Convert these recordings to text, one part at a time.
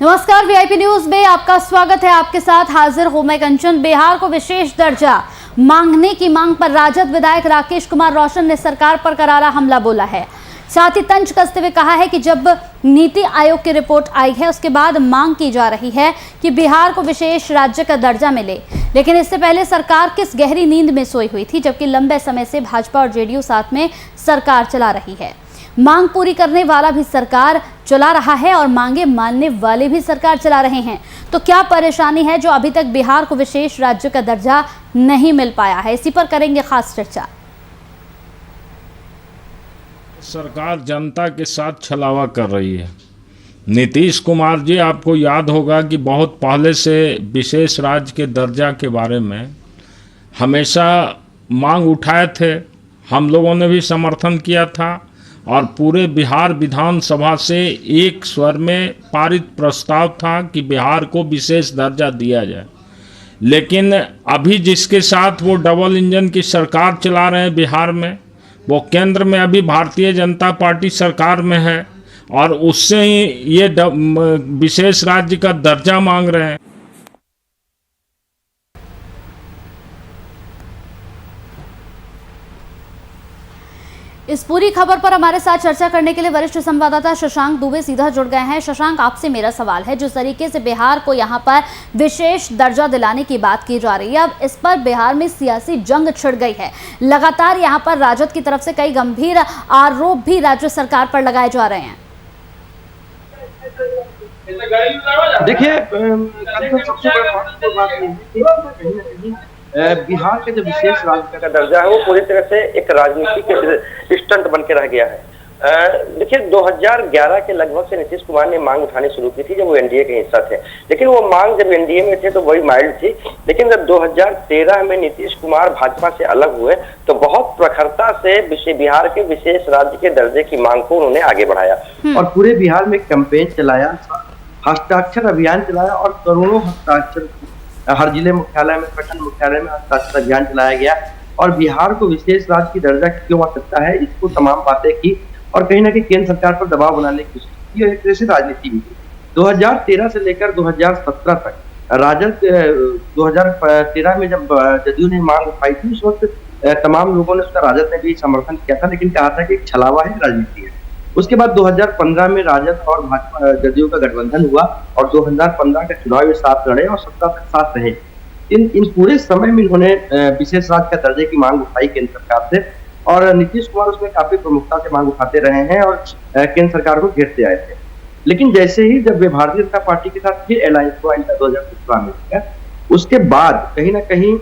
नमस्कार, VIP news में आपका स्वागत है। आपके साथ हाजिर हूं मैं कंचन। बिहार को विशेष दर्जा मांगने की मांग पर राजद विधायक राकेश कुमार रोशन ने सरकार पर करारा हमला बोला है। साथ ही तंज कसते हुए कहा है कि जब नीति आयोग की रिपोर्ट आई है उसके बाद मांग की जा रही है कि बिहार को विशेष राज्य का दर्जा मिले, लेकिन इससे पहले सरकार किस गहरी नींद में सोई हुई थी, जबकि लंबे समय से भाजपा और जेडीयू साथ में सरकार चला रही है। मांग पूरी करने वाला भी सरकार चला रहा है और मांगे मानने वाले भी सरकार चला रहे हैं। तो क्या परेशानी है जो अभी तक बिहार को विशेष राज्य का दर्जा नहीं मिल पाया है? इसी पर करेंगे खास चर्चा। सरकार जनता के साथ छलावा कर रही है। नीतीश कुमार जी, आपको याद होगा कि बहुत पहले से विशेष राज्य के दर्जा के बारे में हमेशा मांग उठाए थे। हम लोगों ने भी समर्थन किया था और पूरे बिहार विधानसभा से एक स्वर में पारित प्रस्ताव था कि बिहार को विशेष दर्जा दिया जाए। लेकिन अभी जिसके साथ वो डबल इंजन की सरकार चला रहे हैं बिहार में, वो केंद्र में अभी भारतीय जनता पार्टी सरकार में है और उससे ही ये विशेष राज्य का दर्जा मांग रहे हैं। इस पूरी खबर पर हमारे साथ चर्चा करने के लिए वरिष्ठ संवाददाता शशांक दुबे सीधा जुड़ गए हैं। शशांक, आपसे मेरा सवाल है, जिस तरीके से बिहार को यहां पर विशेष दर्जा दिलाने की बात की जा रही है, अब इस पर बिहार में सियासी जंग छिड़ गई है। लगातार यहां पर राजद की तरफ से कई गंभीर आरोप भी राज्य सरकार पर लगाए जा रहे हैं। देखिए, सबसे बड़ी बात ये बिहार के जो विशेष राज्य का दर्जा है वो पूरी तरह से एक राजनीतिक स्टंट बन के रह गया है। देखिए, 2011 के लगभग से नीतीश कुमार ने मांग उठानी शुरू की थी जब वो एनडीए के हिस्सा थे, लेकिन वो मांग जब एनडीए में थे तो बड़ी माइल्ड थी। लेकिन जब 2013 में नीतीश कुमार भाजपा से अलग हुए तो बहुत प्रखरता से बिहार के विशेष राज्य के दर्जे की मांग को उन्होंने आगे बढ़ाया और पूरे बिहार में कैंपेन चलाया, हस्ताक्षर अभियान चलाया और करोड़ों हस्ताक्षर हर जिले मुख्यालय में, प्रखंड मुख्यालय में हस्ताक्षर अभियान चलाया गया और बिहार को विशेष राज्य की दर्जा क्यों आ सकता है, इसको तमाम बातें की और कहीं ना कहीं केंद्र सरकार पर दबाव बनाने की कोशिश की। एक तरह से राजनीति भी थी। 2013 से लेकर 2017 तक राजद 2013 में जब जदयू ने मांग उठाई थी, उस वक्त तमाम लोगों ने उसका, राजद ने भी समर्थन किया था, लेकिन कहा था कि एक छलावा है, राजनीति है। उसके बाद 2015 में राजद और भाजपा जदयू का गठबंधन हुआ और 2015 का चुनाव में साथ लड़े और सत्ता तक साथ रहे। इन पूरे समय में इन्होंने विशेष राज्य का दर्जे की मांग उठाई केंद्र सरकार से और नीतीश कुमार उसमें काफी प्रमुखता से मांग उठाते रहे हैं और केंद्र सरकार को घेरते आए थे। लेकिन जैसे ही जब वे भारतीय जनता पार्टी के साथ फिर अलायंस हुआ 2017 में, उसके बाद कहीं ना कहीं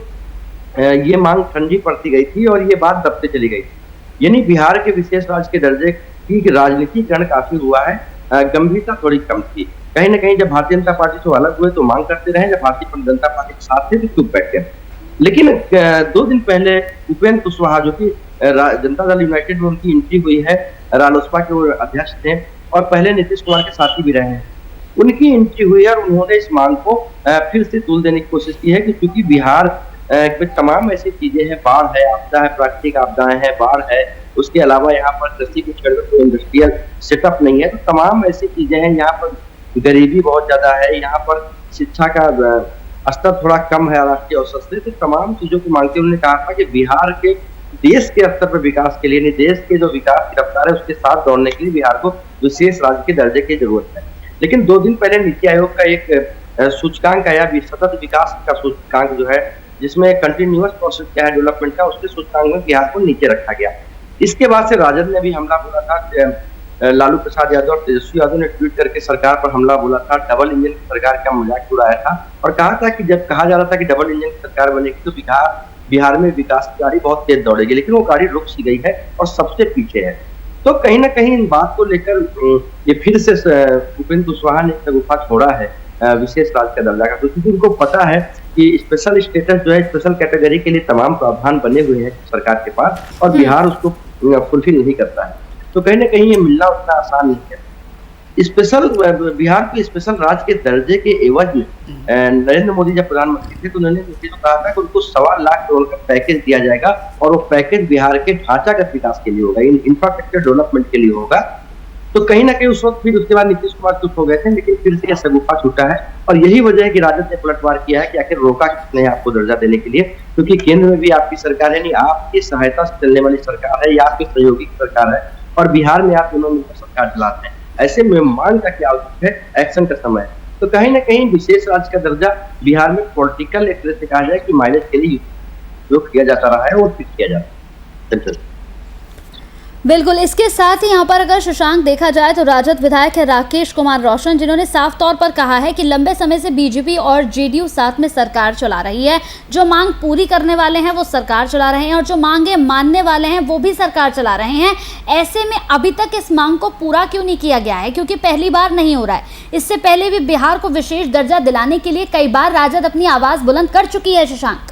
ये मांग ठंडी पड़ती गई थी और ये बात दबते चली गई थी। यानी बिहार के विशेष राज्य के दर्जे की राजनीतिकरण काफी हुआ है, गंभीरता थोड़ी कम थी। कहीं ना कहीं जब भारतीय जनता पार्टी से अलग हुए तो मांग करते रहे, जब भारतीय जनता पार्टी के साथ थे तो चुप बैठे। लेकिन 2 दिन पहले उपेंद्र कुशवाहा, जो कि जनता दल यूनाइटेड में उनकी एंट्री हुई है, रालोसपा के वो अध्यक्ष थे और पहले नीतीश कुमार के साथी भी रहे हैं, उनकी एंट्री हुई और उन्होंने इस मांग को फिर से तूल देने की कोशिश की है कि क्योंकि बिहार में तमाम ऐसी चीजें हैं, बाढ़ है, आपदा है, प्राकृतिक आपदाएं हैं, बाढ़ है, उसके अलावा यहाँ पर कृषि के क्षेत्र में इंडस्ट्रियल सेटअप नहीं है, तो तमाम ऐसी चीजें हैं, यहाँ पर गरीबी बहुत ज्यादा है, यहाँ पर शिक्षा का स्तर थोड़ा कम है राष्ट्रीय औसत से, तो तमाम चीजों को मांगते उन्होंने कहा था कि बिहार के देश के स्तर पर विकास के लिए, देश के जो विकास की रफ्तार है उसके साथ दौड़ने के लिए बिहार को विशेष राज्य के दर्जे की जरूरत है। लेकिन 2 दिन पहले नीति आयोग का एक सूचकांक आया, सतत विकास का सूचकांक जो है, जिसमें कंटिन्यूअस प्रोसेस क्या है डेवलपमेंट का, उसके सूचकांक में बिहार को नीचे रखा गया। इसके बाद से राजद ने भी हमला बोला था, लालू प्रसाद यादव और तेजस्वी यादव ने ट्वीट करके सरकार पर हमला बोला था, डबल इंजन की सरकार का मजाक उड़ाया था और कहा था कि जब कहा जा रहा था कि डबल इंजन की सरकार बनेगी तो बिहार में विकास की गाड़ी बहुत तेज दौड़ेगी, लेकिन वो गाड़ी रुक सी गई है और सबसे पीछे है। तो कहीं ना कहीं इन बात को लेकर ये फिर से उपेंद्र कुशवाहा ने शगुफा छोड़ा है विशेष राज्य का दर्जा का, क्योंकि उनको पता है कि स्पेशल स्टेटस जो है, स्पेशल कैटेगरी के लिए तमाम प्रावधान बने हुए हैं सरकार के पास और बिहार उसको फुलफिल नहीं करता है। तो कहीं ना कहीं ये मिलना उतना आसान नहीं है। स्पेशल बिहार के स्पेशल राज्य के दर्जे के एवज में नरेंद्र मोदी जब प्रधानमंत्री थे तो उन्होंने कहा था कि उनको 1.25 लाख करोड़ का पैकेज दिया जाएगा और वो पैकेज बिहार के ढांचागत विकास के लिए होगा, इंफ्रास्ट्रक्चर डेवलपमेंट के लिए होगा तो कहीं ना कहीं उस वक्त फिर उसके बाद नीतीश कुमार चुप हो गए थे, लेकिन फिर से यह शगुफा छूटा है और यही वजह है कि राजद ने पलटवार किया है कि आखिर रोका किसने आपको दर्जा देने के लिए, क्योंकि केंद्र में भी आपकी सरकार है नहीं, आपकी सहायता से चलने वाली सरकार है या आपकी सहयोगी सरकार है और बिहार में आप दोनों मिलकर सरकार चलाते हैं। ऐसे में मांग का क्या आवश्यक है, एक्शन का समय है। तो कहीं ना कहीं विशेष राज्य का दर्जा बिहार में पॉलिटिकल एक तरह से कहा जाए कि माइलेज के लिए उपयोग किया जाता रहा है और फिर किया जाता है। बिल्कुल, इसके साथ ही यहाँ पर अगर शशांक देखा जाए तो राजद विधायक है राकेश कुमार रोशन, जिन्होंने साफ तौर पर कहा है कि लंबे समय से बीजेपी और जेडीयू साथ में सरकार चला रही है। जो मांग पूरी करने वाले हैं वो सरकार चला रहे हैं और जो मांगे मानने वाले हैं वो भी सरकार चला रहे हैं। ऐसे में अभी तक इस मांग को पूरा क्यों नहीं किया गया है? क्योंकि पहली बार नहीं हो रहा है। इससे पहले भी बिहार को विशेष दर्जा दिलाने के लिए कई बार राजद अपनी आवाज बुलंद कर चुकी है। शशांक,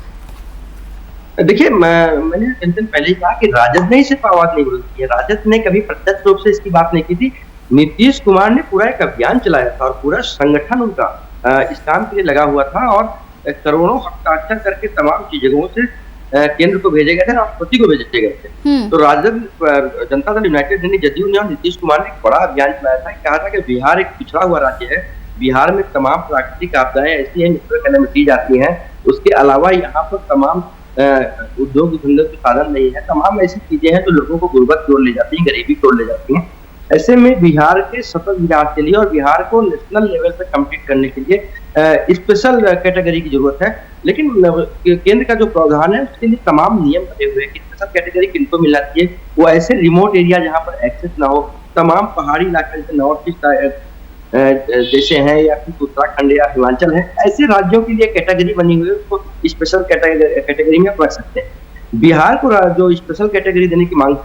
देखिए, मैंने दिन पहले ही कहा कि राजद ने ही सिर्फ आवाज नहीं बुलंद की है, राजद ने कभी प्रत्यक्ष रूप से इसकी बात नहीं की थी। नीतीश कुमार ने पूरा एक अभियान चलाया था और पूरा संगठन उनका इस काम के लिए लगा हुआ था और करोड़ों हस्ताक्षर करके तमाम जगहों से केंद्र को भेजे गए थे, राष्ट्रपति को भेजे गए थे। तो राजद जनता दल यूनाइटेड यानी जदयू ने और नीतीश कुमार ने एक बड़ा अभियान चलाया था, कहा था कि बिहार एक पिछड़ा हुआ राज्य है, बिहार में तमाम प्राकृतिक आपदाएं ऐसी हैं, नेचुरल कैलेमिटीज आती हैं, उसके अलावा यहाँ पर तमाम उद्योग धंधे के साधन नहीं है, तमाम ऐसी चीजें हैं जो लोगों को गुर्बत की ओर ले जाती हैं, गरीबी की ओर ले जाती हैं। ऐसे में बिहार के सतत विकास के लिए और बिहार को नेशनल लेवल पे कम्पीट करने के लिए स्पेशल कैटेगरी की जरूरत है। लेकिन केंद्र का जो प्रावधान है उसके लिए तमाम नियम बने हुए हैं कि स्पेशल कैटेगरी किनको मिलना चाहिए। वो ऐसे रिमोट एरिया जहाँ पर एक्सेस ना हो, तमाम पहाड़ी इलाके जैसे नॉर्थ ईस्ट जैसे हैं या फिर उत्तराखंड या हिमाचल है, ऐसे राज्यों के लिए कैटेगरी बनी हुई है, उसको स्पेशल कैटेगरी में रख सकते हैं। बिहार को जो स्पेशल कैटेगरी देने की मांग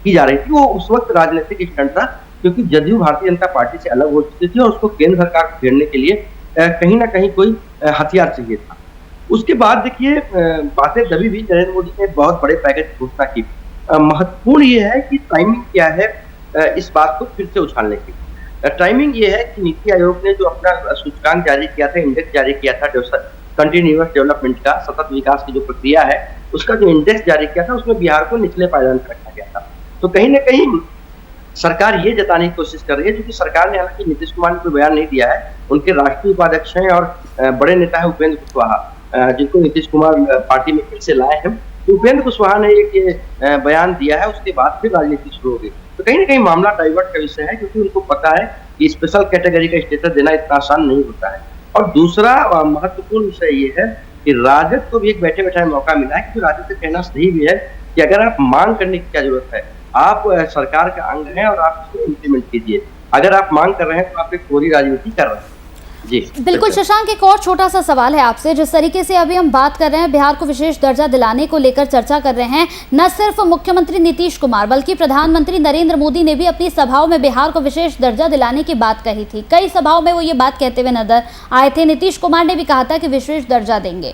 की जा रही थी वो उस वक्त राजनीतिक स्टंट था, क्योंकि जदयू भारतीय जनता पार्टी से अलग हो चुकी थी और उसको केंद्र सरकार को घेरने के लिए कहीं ना कहीं कोई हथियार चाहिए था। उसके बाद देखिए बातें दबी भी, नरेंद्र मोदी ने बहुत बड़े पैकेज की घोषणा की। महत्वपूर्ण ये है कि टाइमिंग क्या है इस बात को फिर से उछालने की। टाइमिंग ये है कि नीति आयोग ने जो अपना सूचकांक जारी किया था, इंडेक्स जारी किया था कंटिन्यूअस डेवलपमेंट का, सतत विकास की जो प्रक्रिया है उसका जो इंडेक्स जारी किया था उसमें बिहार को निचले पायदान पर रखा गया था। तो कहीं ना कहीं सरकार ये जताने की कोशिश कर रही है, क्योंकि सरकार ने हालांकि नीतीश कुमार ने कोई बयान नहीं दिया है, उनके राष्ट्रीय उपाध्यक्ष हैं और बड़े नेता है उपेंद्र कुशवाहा, जिनको नीतीश कुमार पार्टी में फिर से लाए हैं। तो उपेंद्र कुशवाहा ने एक बयान दिया है, उसके बाद फिर राजनीति शुरू हो गई। तो कहीं ना कहीं मामला डाइवर्ट का विषय है, क्योंकि उनको पता है कि स्पेशल कैटेगरी का स्टेटस देना इतना आसान नहीं होता है। और दूसरा महत्वपूर्ण विषय ये है कि राजद को भी एक बैठे बैठाए मौका मिला है, क्योंकि राजद से कहना सही भी है कि अगर आप मांग करने की क्या जरूरत है, आप सरकार का अंग हैं और आप इसको इम्प्लीमेंट कीजिए। अगर आप मांग कर रहे हैं तो आप एक पूरी राजनीति कर रहे हैं। जी बिल्कुल शशांक, एक और छोटा सा सवाल है आपसे। जिस तरीके से अभी हम बात कर रहे हैं, बिहार को विशेष दर्जा दिलाने को लेकर चर्चा कर रहे हैं, न सिर्फ मुख्यमंत्री नीतीश कुमार बल्कि प्रधानमंत्री नरेंद्र मोदी ने भी अपनी सभाओं में बिहार को विशेष दर्जा दिलाने की बात कही थी। कई सभाओं में वो ये बात कहते हुए नजर आए थे। नीतीश कुमार ने भी कहा था कि विशेष दर्जा देंगे,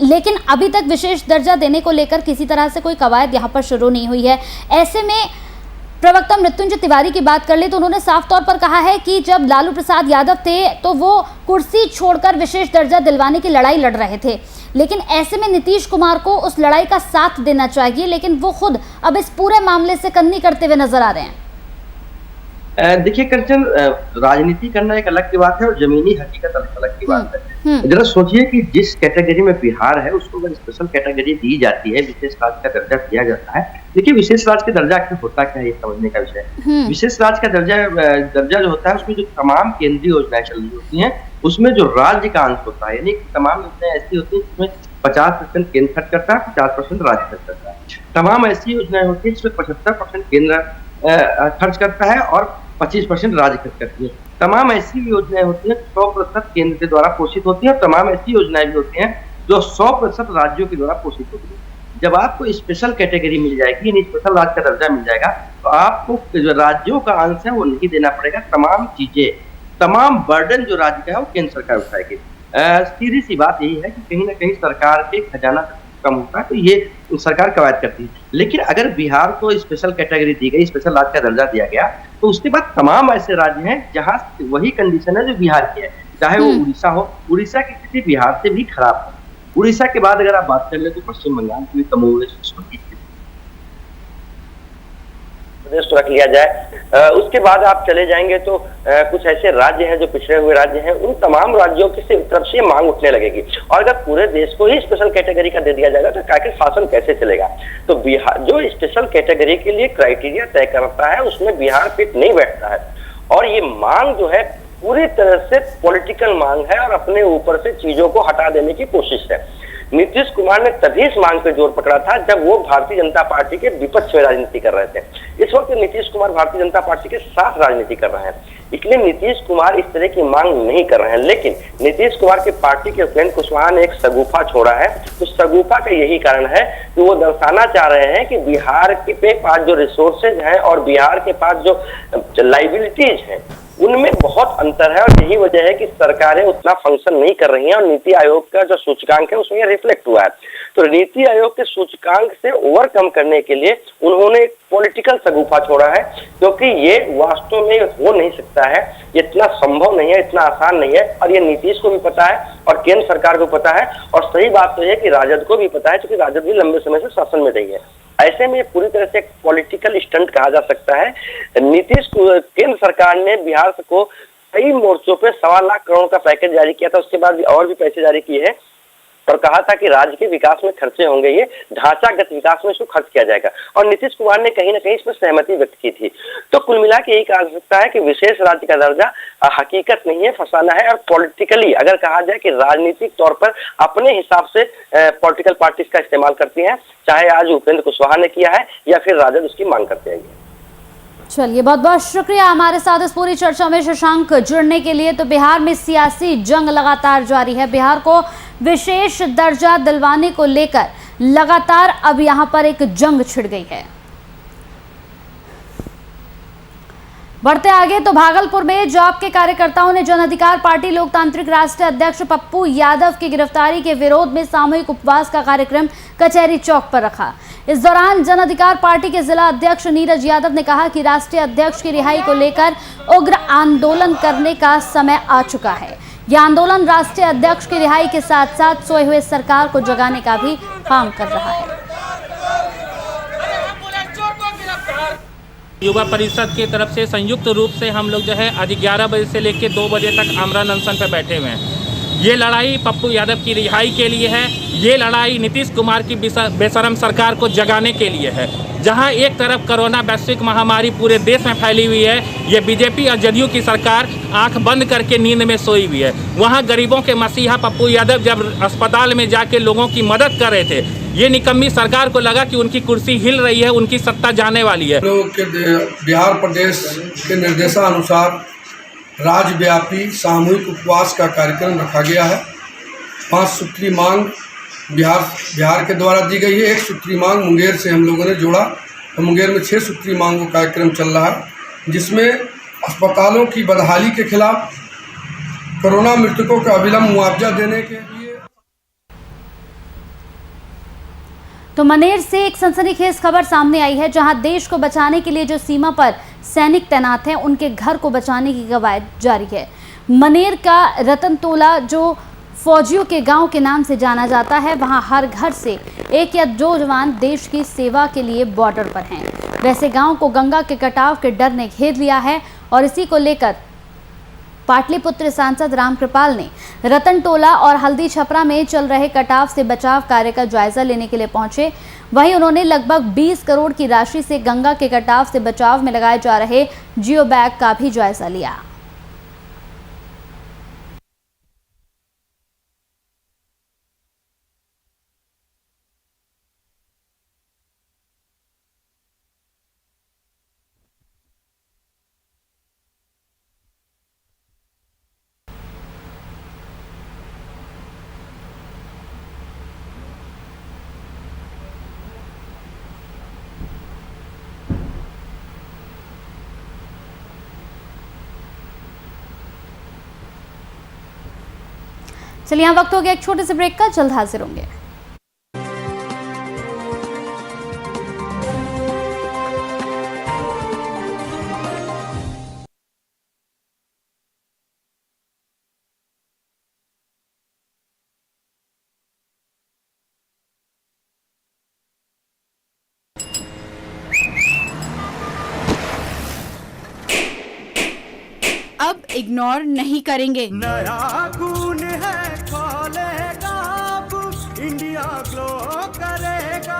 लेकिन अभी तक विशेष दर्जा देने को लेकर किसी तरह से कोई कवायद यहाँ पर शुरू नहीं हुई है। ऐसे में प्रवक्ता मृत्युंजय तिवारी की बात कर ले तो उन्होंने साफ तौर पर कहा है कि जब लालू प्रसाद यादव थे तो वो कुर्सी छोड़कर विशेष दर्जा दिलवाने की लड़ाई लड़ रहे थे, लेकिन ऐसे में नीतीश कुमार को उस लड़ाई का साथ देना चाहिए, लेकिन वो खुद अब इस पूरे मामले से कन्नी करते हुए नजर आ रहे हैं। देखिए कंचन, राजनीति करना एक अलग की बात है और जमीनी हकीकत अलग की बात है। जरा सोचिए कि जिस कैटेगरी में बिहार है उसको अगर स्पेशल कैटेगरी दी जाती है, विशेष राज्य का दर्जा दिया जाता है। देखिए विशेष राज्य का दर्जा आखिर होता क्या है, ये समझने का विषय है। विशेश राज्य का दर्जा जो होता है उसमें जो तमाम केंद्रीय योजनाएं चल रही होती हैं उसमें जो राज्य का अंश होता है, यानी तमाम योजनाएं ऐसी होती हैं जिसमें 50% केंद्र खर्च करता है, 50% राज्य खर्च करता है। तमाम ऐसी योजनाएं होती है जिसमें 75% केंद्र खर्च करता है और 25% राज्य खर्च करती है। तमाम ऐसी योजनाएं होती हैं 100% केंद्र के द्वारा पोषित होती हैं और तमाम ऐसी योजनाएं भी होती हैं जो 100% राज्यों के द्वारा पोषित होती है। जब आपको स्पेशल कैटेगरी मिल जाएगी, यानी स्पेशल राज्य का दर्जा मिल जाएगा, तो आपको जो राज्यों का अंश है वो नहीं देना पड़ेगा। तमाम चीजें, तमाम बर्डन जो राज्य का है वो केंद्र सरकार उठाएगी। सीधी सी बात यही है कि कहीं ना कहीं सरकार के खजाना कम होता है, तो ये सरकार कवायद करती है। लेकिन अगर बिहार को स्पेशल कैटेगरी दी गई, स्पेशल राज्य का दर्जा दिया गया, तो उसके बाद तमाम ऐसे राज्य हैं जहां वही कंडीशन है जो बिहार की है, चाहे वो उड़ीसा हो। उड़ीसा की स्थिति बिहार से भी खराब है। उड़ीसा के बाद अगर आप बात कर ले तो पश्चिम बंगाल की भी कमोवेश प्रदेश को रख लिया जाए। उसके बाद आप चले जाएंगे तो कुछ ऐसे राज्य हैं जो पिछड़े हुए राज्य हैं, उन तमाम राज्यों की तरफ से मांग उठने लगेगी। और अगर पूरे देश को ही स्पेशल कैटेगरी का दे दिया जाएगा तो क्या शासन कैसे चलेगा? तो बिहार जो स्पेशल कैटेगरी के लिए क्राइटेरिया तय करता है उसमें बिहार फिट नहीं बैठता है। और ये मांग जो है पूरी तरह से पॉलिटिकल मांग है और अपने ऊपर से चीजों को हटा देने की कोशिश है। नीतीश कुमार ने तभी इस मांग पे जोर पकड़ा था जब वो भारतीय जनता पार्टी के विपक्ष में राजनीति कर रहे थे। इस वक्त नीतीश कुमार भारतीय जनता पार्टी के साथ राजनीति कर रहे हैं, इसलिए नीतीश कुमार इस तरह की मांग नहीं कर रहे हैं। लेकिन नीतीश कुमार की पार्टी के उपेंद्र कुशवाहा ने एक शगुफा छोड़ा है, तो शगुफा का यही कारण है कि वो दर्शाना चाह रहे हैं कि बिहार के पास जो रिसोर्सेज हैं और बिहार के पास जो लाइबिलिटीज हैं उनमें बहुत अंतर है। और यही वजह है कि सरकारें उतना फंक्शन नहीं कर रही हैं और नीति आयोग का जो सूचकांक है उसमें रिफ्लेक्ट हुआ है। तो नीति आयोग के सूचकांक से ओवरकम करने के लिए उन्होंने एक पॉलिटिकल शगुफा छोड़ा है, क्योंकि ये वास्तव में हो नहीं सकता है, इतना संभव नहीं है, इतना आसान नहीं है। और ये नीतीश को भी पता है और केंद्र सरकार को पता है, और सही बात तो है कि राजद को भी पता है, क्योंकि राजद भी लंबे समय से शासन में रही है। ऐसे में पूरी तरह से एक पॉलिटिकल स्टंट कहा जा सकता है। नीतीश केंद्र सरकार ने बिहार को कई मोर्चों पे 1.25 लाख करोड़ का पैकेज जारी किया था, उसके बाद भी और भी पैसे जारी किए हैं और कहा था कि राज्य के विकास में खर्चे होंगे, ये ढांचागत विकास में इसको खर्च किया जाएगा। और नीतीश कुमार ने कहीं ना कहीं इसमें सहमति व्यक्त की थी। तो कुल मिला के यही कहा जा सकता है कि विशेष राज्य का दर्जा हकीकत नहीं है, फसाना है। और पॉलिटिकली अगर कहा जाए कि राजनीतिक तौर पर अपने हिसाब से पॉलिटिकल पार्टीज का इस्तेमाल करती हैं, चाहे आज उपेंद्र कुशवाहा ने किया है या फिर राजद उसकी मांग करते हैं। चलिए, बहुत बहुत शुक्रिया हमारे साथ इस पूरी चर्चा में शशांक जुड़ने के लिए। तो बिहार में सियासी जंग लगातार जारी है। बिहार को विशेष दर्जा दिलवाने को लेकर लगातार अब यहां पर एक जंग छिड़ गई है। बढ़ते आगे तो भागलपुर में जॉब के कार्यकर्ताओं ने जन अधिकार पार्टी लोकतांत्रिक राष्ट्रीय अध्यक्ष पप्पू यादव की गिरफ्तारी के विरोध में सामूहिक उपवास का कार्यक्रम कचहरी चौक पर रखा। इस दौरान जन अधिकार पार्टी के जिला अध्यक्ष नीरज यादव ने कहा कि राष्ट्रीय अध्यक्ष की रिहाई को लेकर उग्र आंदोलन करने का समय आ चुका है। यह आंदोलन राष्ट्रीय अध्यक्ष की रिहाई के साथ साथ सोए हुए सरकार को जगाने का भी काम कर रहा है। युवा परिषद की तरफ से संयुक्त रूप से हम लोग जो है आज 11 बजे से लेकर 2 बजे तक आमरण अनशन पर बैठे हुए हैं। ये लड़ाई पप्पू यादव की रिहाई के लिए है। ये लड़ाई नीतीश कुमार की बेशरम सरकार को जगाने के लिए है। जहां एक तरफ कोरोना वैश्विक महामारी पूरे देश में फैली हुई है, ये बीजेपी और जदयू की सरकार आंख बंद करके नींद में सोई हुई है। वहां गरीबों के मसीहा पप्पू यादव जब अस्पताल में जाके लोगों की मदद कर रहे थे, ये निकम्मी सरकार को लगा कि उनकी कुर्सी हिल रही है, उनकी सत्ता जाने वाली है। लोग के बिहार प्रदेश के निर्देशानुसार राज्यव्यापी सामूहिक उपवास का कार्यक्रम रखा गया है। 5 सूत्री मांग बिहार के द्वारा दी गई है। 1 सूत्री मांग मुंगेर से हम लोगों ने जोड़ा और मुंगेर में 6 सूत्री मांग का कार्यक्रम चल रहा है, जिसमें अस्पतालों की बदहाली के खिलाफ, कोरोना मृतकों का अविलंब मुआवजा देने के लिए। तो मनेर से एक सनसनीखेज खबर सामने आई है, जहां देश को बचाने के लिए जो सीमा पर सैनिक तैनात हैं उनके घर को बचाने की कवायद जारी है। मनेर का रतनतोला जो फौजियों के गांव के नाम से जाना जाता है, वहां हर घर से 1 या 2 जवान देश की सेवा के लिए बॉर्डर पर हैं। वैसे गांव को गंगा के कटाव के डर ने घेर लिया है और इसी को लेकर पाटलिपुत्र सांसद रामकृपाल ने रतनटोला और हल्दी छपरा में चल रहे कटाव से बचाव कार्य का जायजा लेने के लिए पहुंचे। वहीं उन्होंने लगभग 20 करोड़ की राशि से गंगा के कटाव से बचाव में लगाए जा रहे जियो बैग का भी जायजा लिया। चलिए, यहाँ वक्त हो गया एक छोटे से ब्रेक का, जल्द हाजिर होंगे। अब इग्नोर नहीं करेंगे। नया खून है खोलेगा अब इंडिया ग्लो करेगा।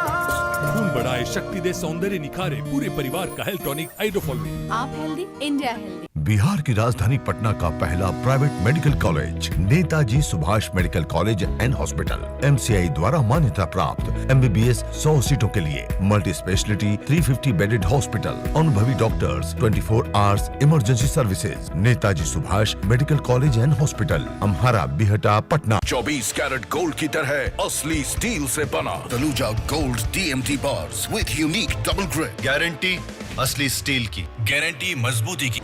खून बढ़ाए, शक्ति दे, सौंदर्य निखारे, पूरे परिवार का हेल्थ टॉनिक हाइड्रोफॉल। आप हेल्दी, इंडिया हेल्दी। बिहार की राजधानी पटना का पहला private medical college Netaji Subhash medical college and hospital MCI द्वारा मान्यता प्राप्त MBBS 100 सीटों के लिए मल्टी स्पेशलिटी 350 बेडेड हॉस्पिटल, अनुभवी doctors, 24 hours emergency services. Netaji Subhash medical college and hospital, Amhara, Bihta, Patna. 24 carat gold की तरह असली स्टील से बना Taluja gold TMT bars with unique double grip. Guarantee असली स्टील की, गारंटी मजबूती की।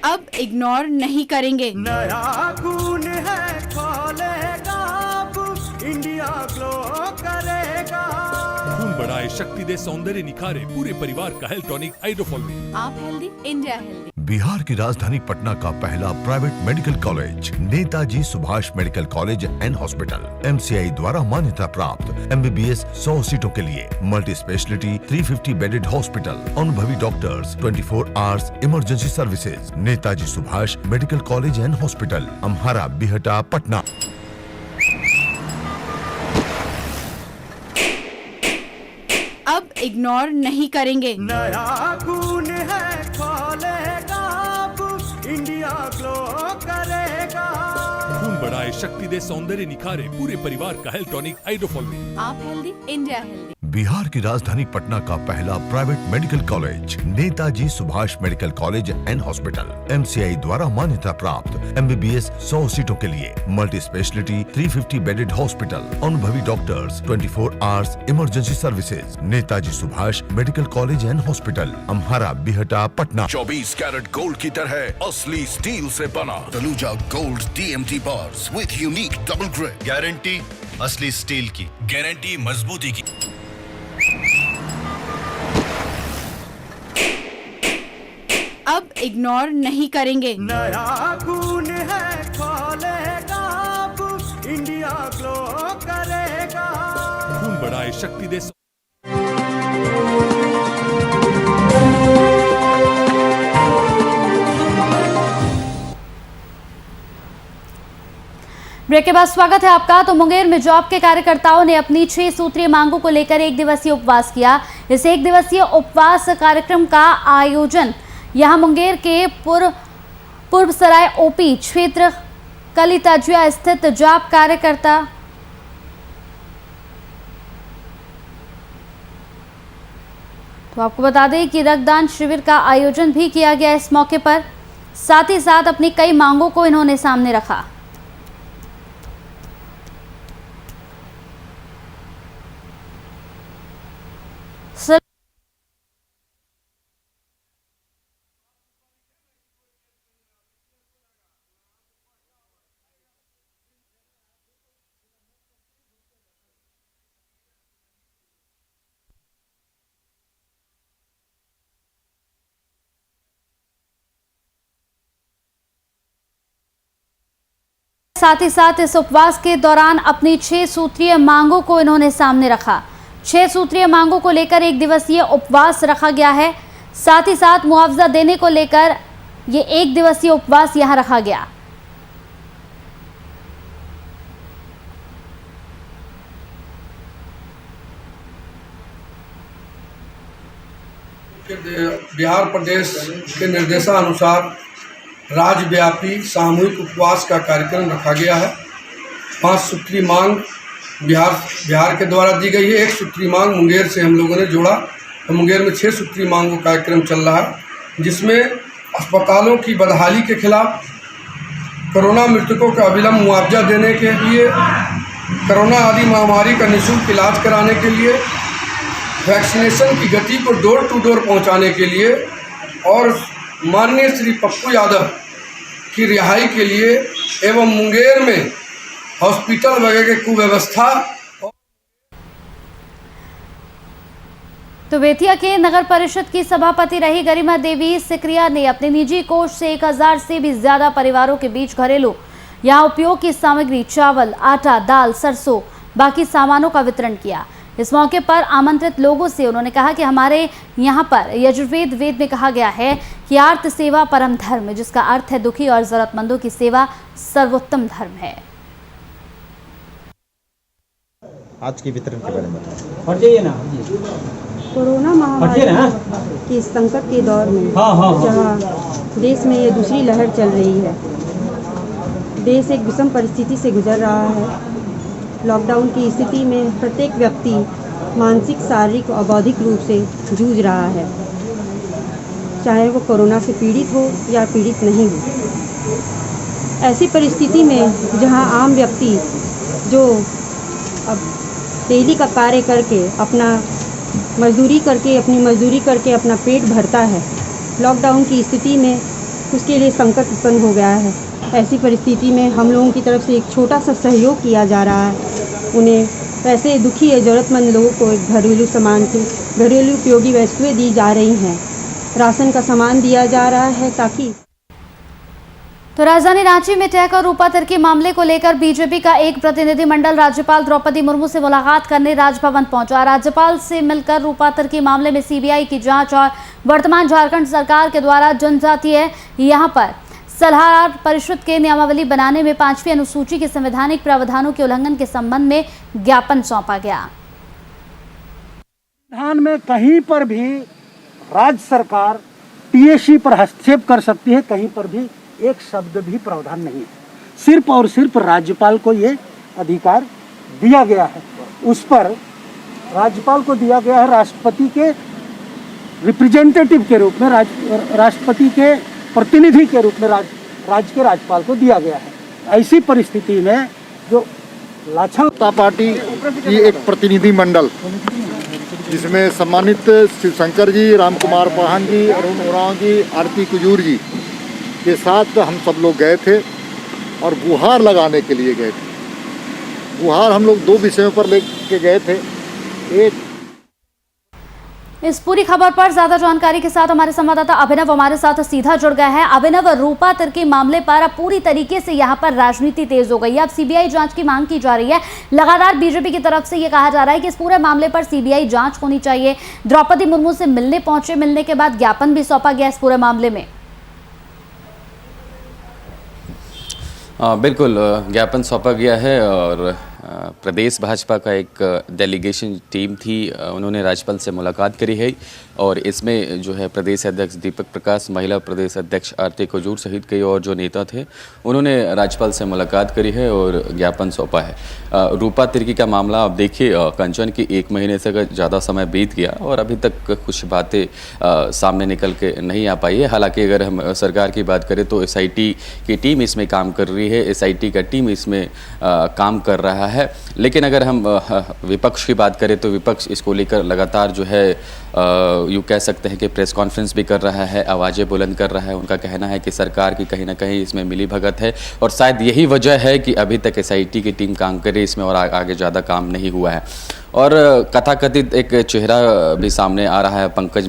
अब इग्नोर नहीं करेंगे। नया खून है खोलेगा अब इंडिया ग्लो करेगा। खून बढ़ाए, शक्ति दे, सौंदर्य निखारे, पूरे परिवार का हेल्थ टॉनिक हाइड्रोफॉल। आप हेल्दी, इंडिया हेल्दी। बिहार की राजधानी पटना का पहला private medical college Netaji Subhash medical college and hospital MCI द्वारा मान्यता प्राप्त MBBS 100 सीटों के लिए मल्टी स्पेशलिटी 350 बेडेड हॉस्पिटल, अनुभवी doctors, 24 hours emergency services. Netaji Subhash medical college and hospital, Amhara, Bihta, Patna. अब इग्नोर नहीं करेंगे। नया खून है खोलेगा अब इंडिया ग्लो करेगा। खून बढ़ाए, शक्ति दे, सौंदर्य निखारे, पूरे परिवार का हेल्थ टॉनिक हाइड्रोफॉल। आप हेल्दी, इंडिया हेल्दी। बिहार की राजधानी पटना का पहला private medical college Netaji Subhash medical college and hospital MCI द्वारा मान्यता प्राप्त MBBS 100 सीटों के लिए मल्टी स्पेशलिटी 350 बेडेड हॉस्पिटल, अनुभवी doctors, 24 hours emergency services. Netaji Subhash medical college and hospital, Amhara, Bihta, Patna. 24 carat gold की तरह असली स्टील से बना Taluja gold TMT bars with unique double grip. Guarantee असली स्टील की, गारंटी मजबूती की। अब इग्नोर नहीं करेंगे। नया खून है खोलेगा अब इंडिया ग्लो करेगा। खून बढ़ाए, शक्ति दे। ब्रेक के बाद स्वागत है आपका। तो मुंगेर में जॉब के कार्यकर्ताओं ने अपनी 6 सूत्रीय मांगों को लेकर 1 दिवसीय उपवास किया। इस 1 दिवसीय उपवास कार्यक्रम का आयोजन यहां मुंगेर के पूर्वसराय OP क्षेत्र कलिताजिया स्थित जॉब कार्यकर्ता तो आपको बता दें कि रक्तदान शिविर का आयोजन भी किया गया इस मौके पर। साथ ही साथ अपनी कई मांगों को इन्होंने सामने रखा। साथ ही साथ इस उपवास के दौरान अपनी 6 सूत्रीय मांगों को इन्होंने सामने रखा। 6 सूत्रीय मांगों को लेकर 1 दिवसीय उपवास रखा गया है। साथ ही साथ मुआवजा देने को लेकर ये 1 दिवसीय उपवास यहां रखा गया। बिहार प्रदेश के निर्देशानुसार राज्यव्यापी सामूहिक उपवास का कार्यक्रम रखा गया है। 5 सूत्री मांग बिहार के द्वारा दी गई है। 1 सूत्री मांग मुंगेर से हम लोगों ने जोड़ा तो मुंगेर में 6 सूत्री मांगों का कार्यक्रम चल रहा है, जिसमें अस्पतालों की बदहाली के खिलाफ, कोरोना मृतकों का अविलंब मुआवजा देने के लिए, कोरोना आदि महामारी का निःशुल्क इलाज कराने के लिए, वैक्सीनेशन की गति को डोर टू डोर पहुंचाने के लिए और माननीय श्री पप्पू यादव की रिहाई के लिए एवं मुंगेर में हॉस्पिटल वगैरह की कुव्यवस्था। तो बेतिया के नगर परिषद की सभापति रही गरिमा देवी सिकरिया ने अपने निजी कोष से 1000 से भी ज्यादा परिवारों के बीच घरेलू यहां उपयोग की सामग्री, चावल, आटा, दाल, सरसों, बाकी सामानों का वितरण किया। इस मौके पर आमंत्रित लोगों से उन्होंने कहा कि हमारे यहाँ पर यजुर्वेद वेद में कहा गया है कि आर्त सेवा परम धर्म, जिसका अर्थ है दुखी और जरूरतमंदों की सेवा सर्वोत्तम धर्म है। आज की वितरण के बारे में बताओ। कोरोना महामारी के संकट के दौर में जहाँ देश में ये दूसरी लहर चल रही है, देश एक विषम परिस्थिति से गुजर रहा है। लॉकडाउन की स्थिति में प्रत्येक व्यक्ति मानसिक, शारीरिक और बौद्धिक रूप से जूझ रहा है, चाहे वो कोरोना से पीड़ित हो या पीड़ित नहीं हो। ऐसी परिस्थिति में जहां आम व्यक्ति जो अब डेली का कार्य करके अपनी मजदूरी करके अपना पेट भरता है, लॉकडाउन की स्थिति में उसके लिए संकट उत्पन्न हो गया है। ऐसी परिस्थिति में हम लोगों की तरफ से एक छोटा सा सहयोग किया जा रहा है। उन्हें पैसे दुखी या ज़रूरतमंद लोगों को एक घरेलू सामान से घरेलू उपयोगी वस्तुएं दी जा रही हैं, राशन का सामान दिया जा रहा है ताकि। तो राजधानी रांची में टेक और रूपा तिर्की मामले को लेकर बीजेपी का एक प्रतिनिधिमंडल राज्यपाल द्रौपदी मुर्मू से मुलाकात करने राजभवन पहुंचा। राज्यपाल से मिलकर रूपा तिर्की मामले में सीबीआई की जांच और वर्तमान झारखंड सरकार के द्वारा जनजातीय यहाँ पर सलाहकार परिषद के नियमावली बनाने में 5वीं अनुसूची के संवैधानिक प्रावधानों के उल्लंघन के संबंध में ज्ञापन सौंपा गया। संविधान में कहीं पर भी राज्य सरकार टीएसी पर हस्तक्षेप कर सकती है, कहीं पर भी एक शब्द भी प्रावधान नहीं है। सिर्फ और सिर्फ राज्यपाल को ये अधिकार दिया गया है। उस पर राज्यपाल को दिया गया है राष्ट्रपति के रिप्रेजेंटेटिव के रूप में, राष्ट्रपति के प्रतिनिधि के रूप में राज्य के राज्यपाल को दिया गया है। ऐसी परिस्थिति में जो लाछनता पार्टी की एक प्रतिनिधि मंडल जिसमें सम्मानित शिवशंकर जी, रामकुमार पाहन जी, अरुण उरांव जी, आरती कुजूर जी के साथ हम सब लोग गए थे और गुहार लगाने के लिए गए थे। गुहार हम लोग 2 विषयों पर लेके गए थे। एक इस पूरी खबर पर ज्यादा जानकारी के साथ हमारे संवाददाता अभिनव हमारे साथ सीधा जुड़ गए हैं। अभिनव, रूपा तिर्की मामले पर अब पूरी तरीके से यहां पर राजनीति तेज हो गई है। अब सीबीआई जांच की मांग की जा रही है। लगातार बीजेपी की तरफ से यह कहा जा रहा है कि इस पूरे मामले पर सीबीआई जांच होनी चाहिए। द्रौपदी मुर्मू से मिलने पहुंचे, मिलने के बाद ज्ञापन भी सौंपा गया इस पूरे मामले में। बिल्कुल, ज्ञापन सौंपा गया है और प्रदेश भाजपा का एक डेलीगेशन टीम थी, उन्होंने राज्यपाल से मुलाकात करी है और इसमें जो है प्रदेश अध्यक्ष दीपक प्रकाश, महिला प्रदेश अध्यक्ष आरती कुजूर सहित कई और जो नेता थे उन्होंने राज्यपाल से मुलाकात करी है और ज्ञापन सौंपा है। रूपा तिर्की का मामला आप देखिए, कंचन की 1 महीने से ज़्यादा समय बीत गया और अभी तक कुछ बातें सामने निकल के नहीं आ पाई है। हालांकि अगर हम सरकार की बात करें तो एसआईटी की टीम इसमें काम कर रही है, एसआईटी का टीम इसमें काम कर रहा है। लेकिन अगर हम विपक्ष की बात करें तो विपक्ष इसको लेकर लगातार जो है यूँ कह सकते हैं कि प्रेस कॉन्फ्रेंस भी कर रहा है, आवाज़ें बुलंद कर रहा है। उनका कहना है कि सरकार की कहीं ना कहीं इसमें मिली भगत है और शायद यही वजह है कि अभी तक एसआईटी की टीम काम करे इसमें और आगे ज़्यादा काम नहीं हुआ है। और कथाकथित एक चेहरा भी सामने आ रहा है, पंकज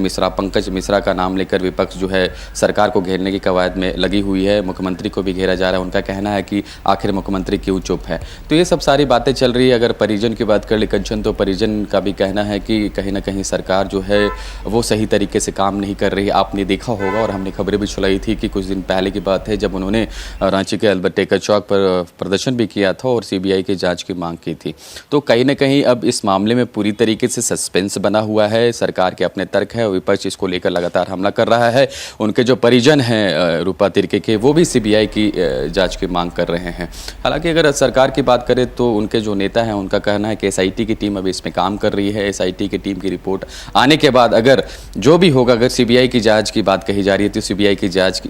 मिश्रा का नाम लेकर विपक्ष जो है सरकार को घेरने की कवायद में लगी हुई है। मुख्यमंत्री को भी घेरा जा रहा है। उनका कहना है कि आखिर मुख्यमंत्री क्यों चुप है। तो ये सब सारी बातें चल रही है। अगर परिजन की बात कर ले कंचन, तो परिजन का भी कहना है कि कहीं ना कहीं सरकार जो है वो सही तरीके से काम नहीं कर रही है। आपने देखा होगा और हमने खबरें भी सुनाई थी कि कुछ दिन पहले की बात है जब उन्होंने रांची के अल्बर्ट एक्का चौक पर प्रदर्शन भी किया था और सीबीआई की जाँच की मांग की थी। तो कहीं ना कहीं अब इस मामले में पूरी तरीके से सस्पेंस बना हुआ है। सरकार के अपने तर्क है और विपक्ष इसको लेकर लगातार हमला कर रहा है। उनके जो परिजन हैं रूपा तिर्की के, वो भी सीबीआई की जांच की मांग कर रहे हैं। हालांकि अगर सरकार की बात करें तो उनके जो नेता हैं उनका कहना है कि एसआईटी की टीम अभी इसमें काम कर रही है। एसआईटी की टीम की रिपोर्ट आने के बाद अगर जो भी होगा, अगर सीबीआई की जाँच की बात कही जा रही है तो सीबीआई की जाँच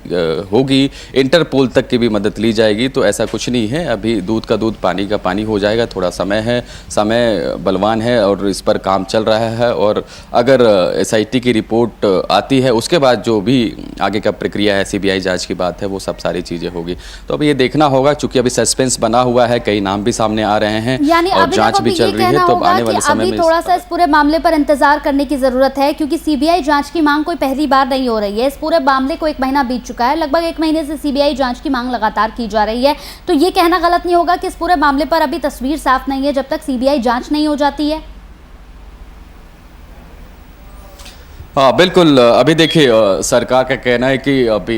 होगी, इंटरपोल तक की भी मदद ली जाएगी। तो ऐसा कुछ नहीं है, अभी दूध का दूध पानी का पानी हो जाएगा। थोड़ा समय है, समय बलवान है और इस पर काम चल रहा है। और अगर एसआईटी की रिपोर्ट आती है उसके बाद जो भी आगे का प्रक्रिया है, सीबीआई जांच की बात है, वो सब सारी चीजें होगी। तो अब ये देखना होगा, चूंकि अभी सस्पेंस बना हुआ है, कई नाम भी सामने आ रहे हैं और जांच भी चल रही है। तो आने वाले समय में थोड़ा सा इस पूरे मामले पर इंतजार करने की जरूरत है, क्योंकि सीबीआई जांच की मांग कोई पहली बार नहीं हो रही है। इस पूरे मामले को 1 महीना बीत चुका है, लगभग 1 महीने से सीबीआई जांच की मांग लगातार की जा रही है। तो ये कहना गलत नहीं होगा कि इस पूरे मामले पर अभी तस्वीर साफ नहीं है जब तक सीबीआई जांच नहीं हो जाती है। हाँ बिल्कुल। अभी देखिए सरकार का कहना है कि अभी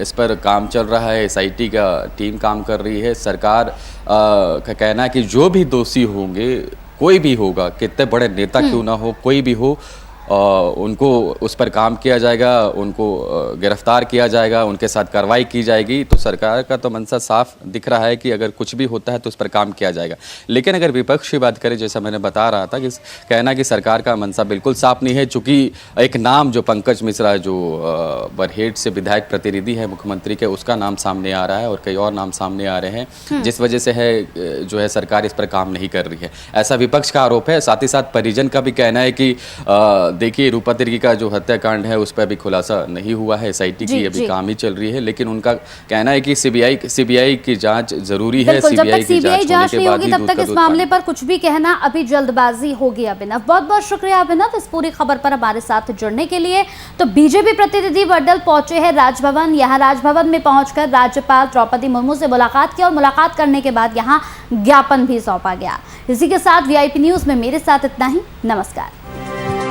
इस पर काम चल रहा है, SIT का टीम काम कर रही है। सरकार का कहना है कि जो भी दोषी होंगे, कोई भी होगा, कितने बड़े नेता क्यों ना हो, कोई भी हो, उनको उस पर काम किया जाएगा, उनको गिरफ्तार किया जाएगा, उनके साथ कार्रवाई की जाएगी। तो सरकार का तो मंशा साफ दिख रहा है कि अगर कुछ भी होता है तो उस पर काम किया जाएगा। लेकिन अगर विपक्ष की बात करें, जैसा मैंने बता रहा था, कि कहना कि सरकार का मंशा बिल्कुल साफ नहीं है, चूँकि एक नाम जो पंकज मिश्रा जो बरहेट से विधायक प्रतिनिधि है मुख्यमंत्री के, उसका नाम सामने आ रहा है और कई और नाम सामने आ रहे हैं, जिस वजह से है जो है सरकार इस पर काम नहीं कर रही है, ऐसा विपक्ष का आरोप है। साथ ही साथ परिजन का भी कहना है कि देखिए रूपा तिर्की का जो हत्याकांड है उस पर अभी खुलासा नहीं हुआ है, SIT की अभी काम ही चल रही है, लेकिन उनका कहना है कि सीबीआई की जांच जरूरी है। सीबीआई जांच नहीं होगी तब तक इस मामले पर कुछ भी कहना अभी जल्दबाजी होगी। अभिनव, बहुत बहुत शुक्रिया अभिनव इस पूरी खबर पर हमारे साथ जुड़ने के लिए। तो बीजेपी प्रतिनिधि वड्डल पहुंचे हैं राजभवन। यहाँ राजभवन में पहुंचकर राज्यपाल द्रौपदी मुर्मू से मुलाकात की और मुलाकात करने के बाद यहाँ ज्ञापन भी सौंपा गया। इसी के साथ VIP न्यूज में मेरे साथ इतना ही। नमस्कार।